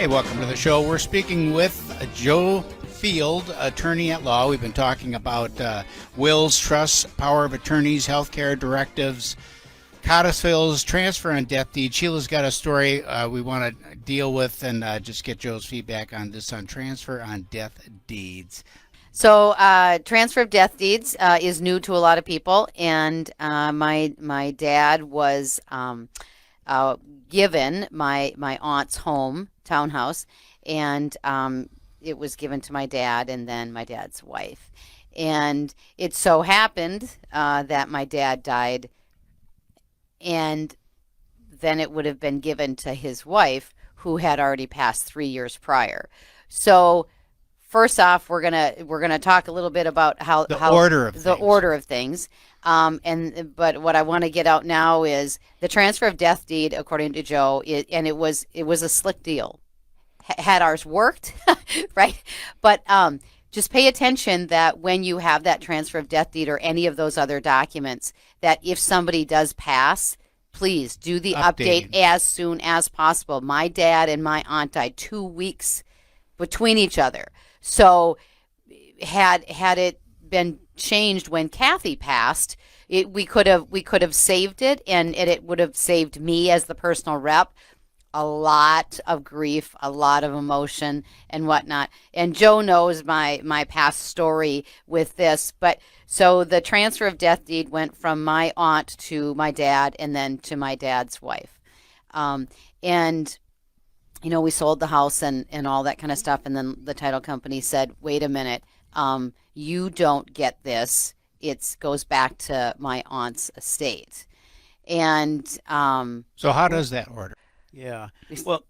welcome to the show. We're speaking with Joe Field, attorney at law. We've been talking about wills, trusts, power of attorneys, healthcare directives, codicils, transfer and death deed. Sheila's got a story we want to deal with and just get Joe's feedback on this on transfer on death deeds. So transfer of death deeds is new to a lot of people, and my dad was given my aunt's home, townhouse, and it was given to my dad and then my dad's wife. And it so happened that my dad died, and then it would have been given to his wife, who had already passed 3 years prior. So first off, we're gonna talk a little bit about how the order of things. But what I want to get out now is the transfer of death deed, according to Joe, it was a slick deal. Had ours worked, right? But just pay attention that when you have that transfer of death deed or any of those other documents, that if somebody does pass, please do the update as soon as possible. My dad and my aunt died 2 weeks between each other. So had it been changed when Kathy passed, we could have saved it, and it would have saved me as the personal rep a lot of grief, a lot of emotion and whatnot. And Joe knows my past story with this, but so the transfer of death deed went from my aunt to my dad and then to my dad's wife. And you know, we sold the house and all that kind of stuff. And then the title company said, wait a minute, you don't get this. It goes back to my aunt's estate. And so how does that order? Yeah. Well,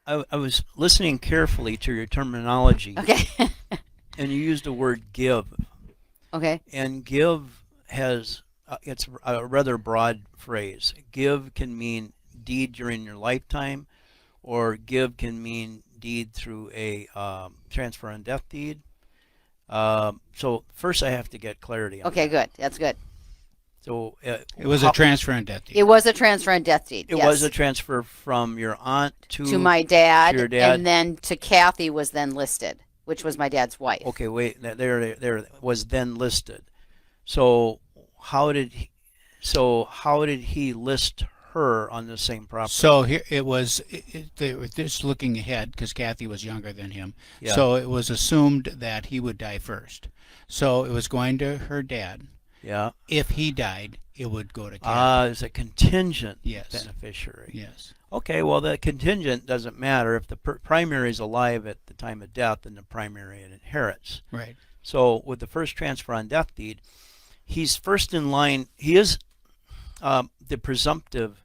I was listening carefully to your terminology. Okay. And you used the word give. Okay. And give has, it's a rather broad phrase. Give can mean deed during your lifetime, or give can mean deed through a transfer on death deed. So first I have to get clarity on Okay, that. good. That's good. So it was a transfer on death deed. It was a transfer on death deed. It yes. was a transfer from your aunt to my dad, to your dad, and then to Kathy was then listed, which was my dad's wife. Okay, wait. There was then listed. So how did he list her on the same property? So here it was. They were just looking ahead because Kathy was younger than him. Yeah. So it was assumed that he would die first. So it was going to her dad. Yeah. If he died, it would go to Kathy. As a contingent yes. beneficiary. Yes. Okay. Well, the contingent doesn't matter if the primary is alive at the time of death, then the primary inherits. Right. So with the first transfer on death deed, he's first in line. He is the presumptive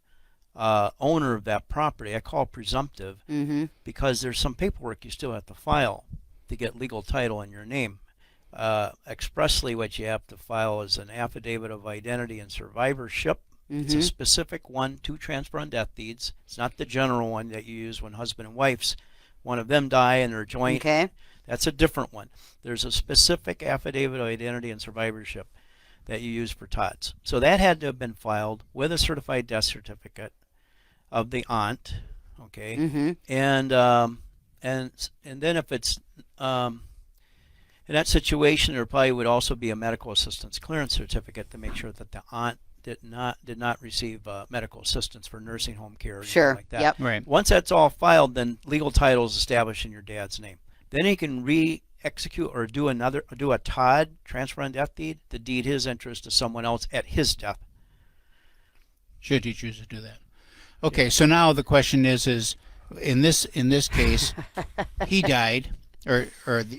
owner of that property. I call presumptive because there's some paperwork you still have to file to get legal title in your name. Expressly, what you have to file is an affidavit of identity and survivorship. It's a specific one to transfer on death deeds. It's not the general one that you use when husband and wife's, one of them die and they're joint. Okay. That's a different one. There's a specific affidavit of identity and survivorship that you use for TOTS. So that had to have been filed with a certified death certificate of the aunt, okay, and then if it's in that situation, there probably would also be a medical assistance clearance certificate to make sure that the aunt did not receive medical assistance for nursing home care or anything like that. Yep. Right. Once that's all filed, then legal title is established in your dad's name. Then he can re-execute or do a TOD, transfer on death deed, to deed his interest to someone else at his death. Should he choose to do that? Okay, so now the question is in this case, he died, or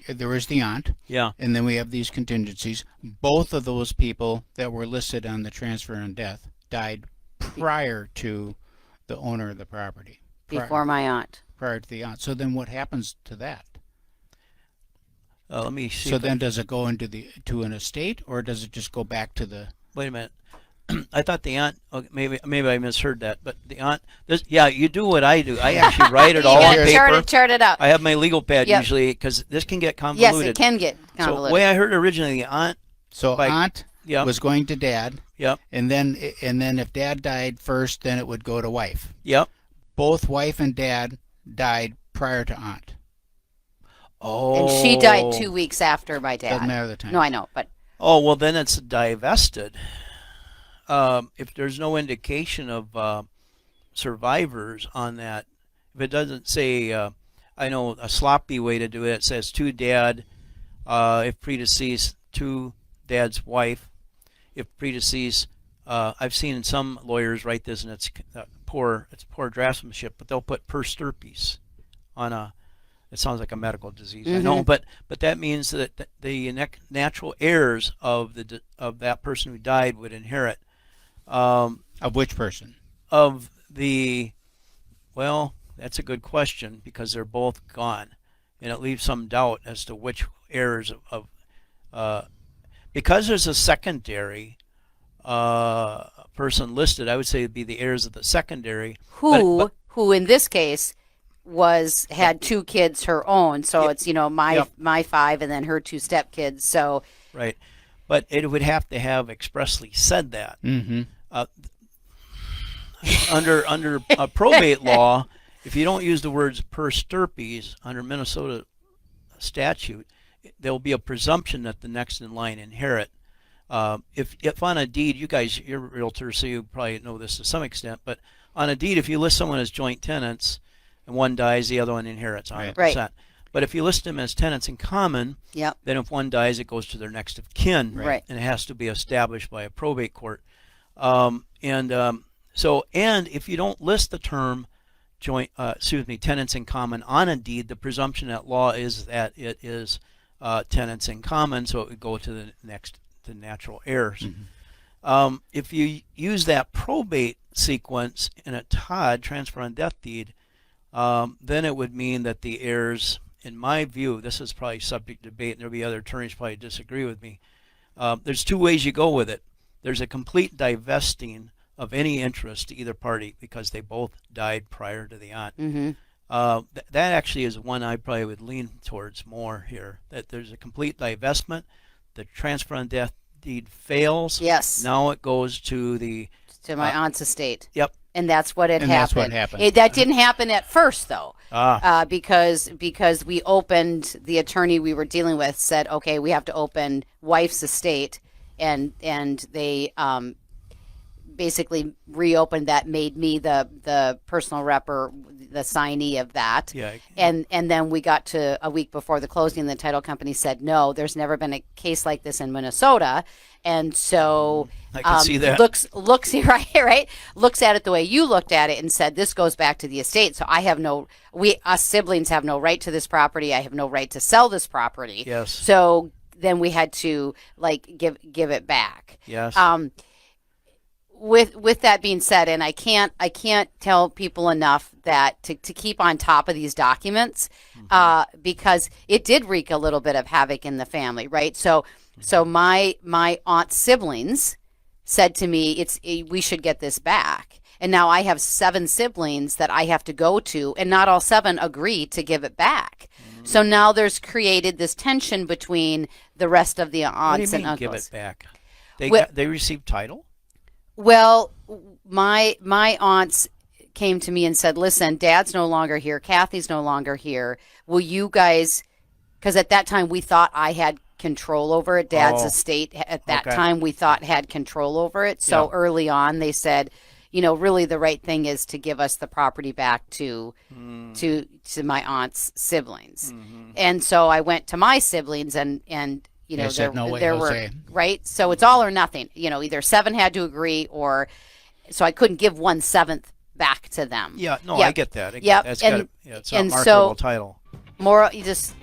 there was the aunt. Yeah. And then we have these contingencies. Both of those people that were listed on the transfer on death died prior to the owner of the property. Before my aunt. Prior to the aunt. So then what happens to that? Let me see. So then does it go to an estate, or does it just go back to the... Wait a minute. I thought the aunt, okay, maybe I misheard that, but the aunt, yeah, you do what I do. I actually write it all on paper. Chart it out. I have my legal pad usually, because this can get convoluted. Yes, it can get convoluted. So the way I heard originally, the aunt. So aunt was going to dad. Yep. And then if dad died first, then it would go to wife. Yep. Both wife and dad died prior to aunt. Oh. And she died 2 weeks after my dad. Doesn't matter the time. No, I know, but Oh, well, then it's divested. If there's no indication of survivors on that, if it doesn't say, I know a sloppy way to do it, it says to dad, if predeceased, to dad's wife, if predeceased. I've seen some lawyers write this, and it's poor draftsmanship, but they'll put per stirpes on a. It sounds like a medical disease, I know, but that means that the natural heirs of that person who died would inherit. Of which person? Of the, well, that's a good question because they're both gone, and it leaves some doubt as to which heirs of because there's a secondary person listed. I would say it'd be the heirs of the secondary. who in this case had 2 kids her own, so Yep. it's my 5 and then her 2 stepkids. So Right, but it would have to have expressly said that. Mm-hmm. Under probate law, if you don't use the words per stirpes under Minnesota statute, there will be a presumption that the next in line inherit. If on a deed, you guys, you're realtors, so you probably know this to some extent, but on a deed, if you list someone as joint tenants and one dies, the other one inherits 100%. Right. But if you list them as tenants in common, yep, then if one dies, it goes to their next of kin, right. and it has to be established by a probate court. So if you don't list the term tenants in common on a deed, the presumption at law is that it is tenants in common, so it would go to the natural heirs. Mm-hmm. If you use that probate sequence in a TOD, transfer on death deed, then it would mean that the heirs, in my view, this is probably subject to debate, and there'll be other attorneys probably disagree with me. There's 2 ways you go with it. There's a complete divesting of any interest to either party because they both died prior to the aunt. Mm-hmm. That actually is one I probably would lean towards more here, that there's a complete divestment. The transfer on death deed fails. Yes. Now it goes to my aunt's estate. Yep. And that's what And happened. that's what happened. That didn't happen at first, though, Ah. because we opened, the attorney we were dealing with said, okay, we have to open wife's estate, and they basically reopened that, made me the personal rep or the signee of that. Yeah. And then we got to a week before the closing, and the title company said, no, there's never been a case like this in Minnesota. And so I can see that. looks right, looks at it the way you looked at it and said, this goes back to the estate. So I have us siblings have no right to this property. I have no right to sell this property. Yes. So then we had to give it back. Yes. With that being said, and I can't tell people enough that to keep on top of these documents, because it did wreak a little bit of havoc in the family, right? So my aunt's siblings said to me, we should get this back. And now I have 7 siblings that I have to go to, and not all 7 agree to give it back. So now there's created this tension between the rest of the aunts what do you mean, and uncles. give it back? They received title? Well, my aunts came to me and said, listen, Dad's no longer here. Kathy's no longer here. Will you guys, because at that time we thought I had control over it. Dad's estate at that time we thought had control over it. So early on they said, really the right thing is to give us the property back to my aunt's siblings. Mm-hmm. And so I went to my siblings and They said, "No way, there were Jose." right. So it's all or nothing. Either 7 had to agree, or so I couldn't give 1/7 back to them. Yeah, no, Yep. I get that. Yep. It's And- it's a and marketable so- title. More, you just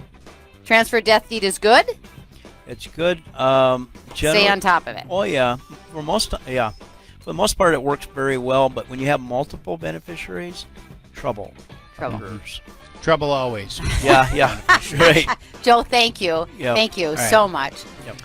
transfer death deed is good. It's good. Stay on top of it. Oh yeah, for the most part it works very well. But when you have multiple beneficiaries, trouble. occurs. Trouble always. Yeah, right. Joe, thank you. Yep. Thank you right. so much. Yep.